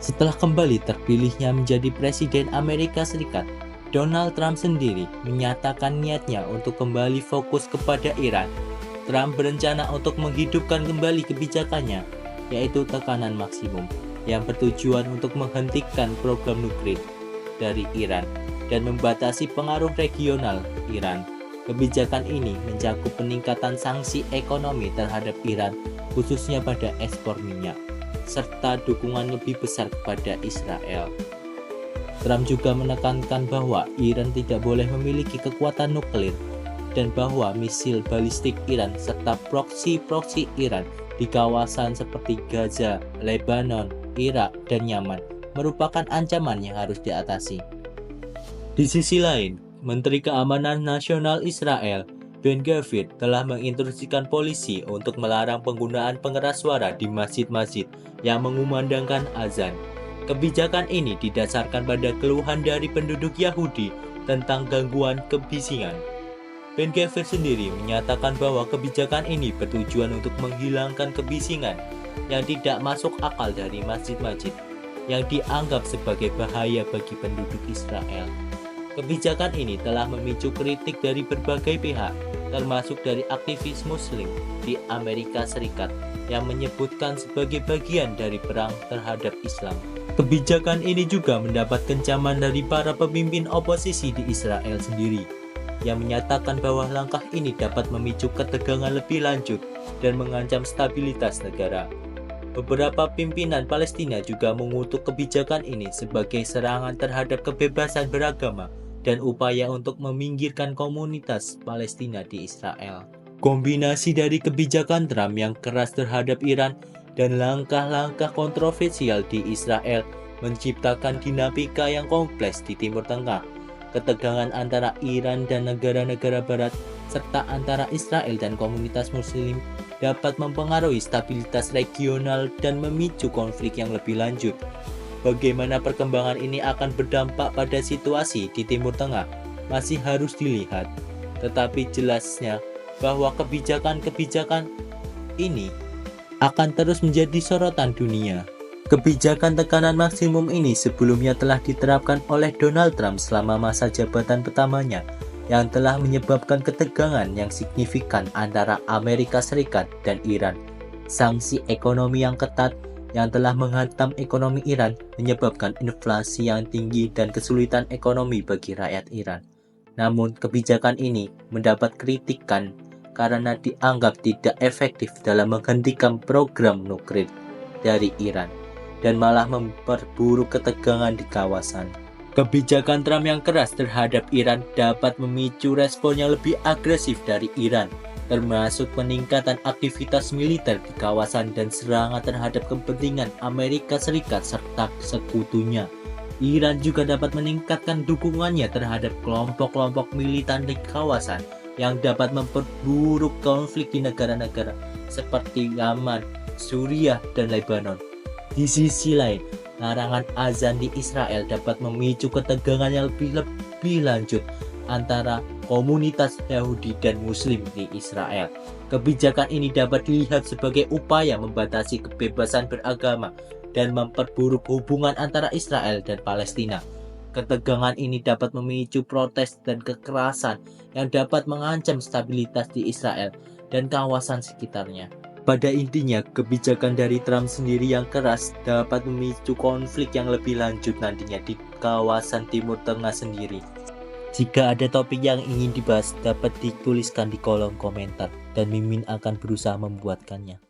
Setelah kembali terpilihnya menjadi Presiden Amerika Serikat, Donald Trump sendiri menyatakan niatnya untuk kembali fokus kepada Iran. Trump berencana untuk menghidupkan kembali kebijakannya, yaitu tekanan maksimum, yang bertujuan untuk menghentikan program nuklir dari Iran dan membatasi pengaruh regional Iran. Kebijakan ini mencakup peningkatan sanksi ekonomi terhadap Iran, khususnya pada ekspor minyak, serta dukungan lebih besar kepada Israel. Trump juga menekankan bahwa Iran tidak boleh memiliki kekuatan nuklir dan bahwa misil balistik Iran serta proksi-proksi Iran di kawasan seperti Gaza, Lebanon, Irak, dan Yaman merupakan ancaman yang harus diatasi. Di sisi lain, Menteri Keamanan Nasional Israel, Ben Gvir, telah menginstruksikan polisi untuk melarang penggunaan pengeras suara di masjid-masjid yang mengumandangkan azan. Kebijakan ini didasarkan pada keluhan dari penduduk Yahudi tentang gangguan kebisingan. Ben Gvir sendiri menyatakan bahwa kebijakan ini bertujuan untuk menghilangkan kebisingan yang tidak masuk akal dari masjid-masjid yang dianggap sebagai bahaya bagi penduduk Israel. Kebijakan ini telah memicu kritik dari berbagai pihak, termasuk dari aktivis Muslim di Amerika Serikat yang menyebutkan sebagai bagian dari perang terhadap Islam. Kebijakan ini juga mendapat kecaman dari para pemimpin oposisi di Israel sendiri, yang menyatakan bahwa langkah ini dapat memicu ketegangan lebih lanjut dan mengancam stabilitas negara. Beberapa pimpinan Palestina juga mengutuk kebijakan ini sebagai serangan terhadap kebebasan beragama dan upaya untuk meminggirkan komunitas Palestina di Israel. Kombinasi dari kebijakan Trump yang keras terhadap Iran dan langkah-langkah kontroversial di Israel menciptakan dinamika yang kompleks di Timur Tengah. Ketegangan antara Iran dan negara-negara Barat, serta antara Israel dan komunitas Muslim dapat mempengaruhi stabilitas regional dan memicu konflik yang lebih lanjut. Bagaimana perkembangan ini akan berdampak pada situasi di Timur Tengah masih harus dilihat, tetapi jelasnya bahwa kebijakan-kebijakan ini akan terus menjadi sorotan dunia. Kebijakan tekanan maksimum ini sebelumnya telah diterapkan oleh Donald Trump selama masa jabatan pertamanya, yang telah menyebabkan ketegangan yang signifikan antara Amerika Serikat dan Iran. Sanksi ekonomi yang ketat yang telah menghantam ekonomi Iran menyebabkan inflasi yang tinggi dan kesulitan ekonomi bagi rakyat Iran. Namun, kebijakan ini mendapat kritikan karena dianggap tidak efektif dalam menghentikan program nuklir dari Iran dan malah memperburuk ketegangan di kawasan. Kebijakan Trump yang keras terhadap Iran dapat memicu respon yang lebih agresif dari Iran, termasuk peningkatan aktivitas militer di kawasan dan serangan terhadap kepentingan Amerika Serikat serta sekutunya. Iran juga dapat meningkatkan dukungannya terhadap kelompok-kelompok militan di kawasan yang dapat memperburuk konflik di negara-negara seperti Yaman, Suriah, dan Lebanon. Di sisi lain, larangan azan di Israel dapat memicu ketegangan yang lebih lanjut antara komunitas Yahudi dan Muslim di Israel. Kebijakan ini dapat dilihat sebagai upaya membatasi kebebasan beragama dan memperburuk hubungan antara Israel dan Palestina. Ketegangan ini dapat memicu protes dan kekerasan yang dapat mengancam stabilitas di Israel dan kawasan sekitarnya. Pada intinya, kebijakan dari Trump sendiri yang keras dapat memicu konflik yang lebih lanjut nantinya di kawasan Timur Tengah sendiri. Jika ada topik yang ingin dibahas, dapat dituliskan di kolom komentar dan Mimin akan berusaha membuatkannya.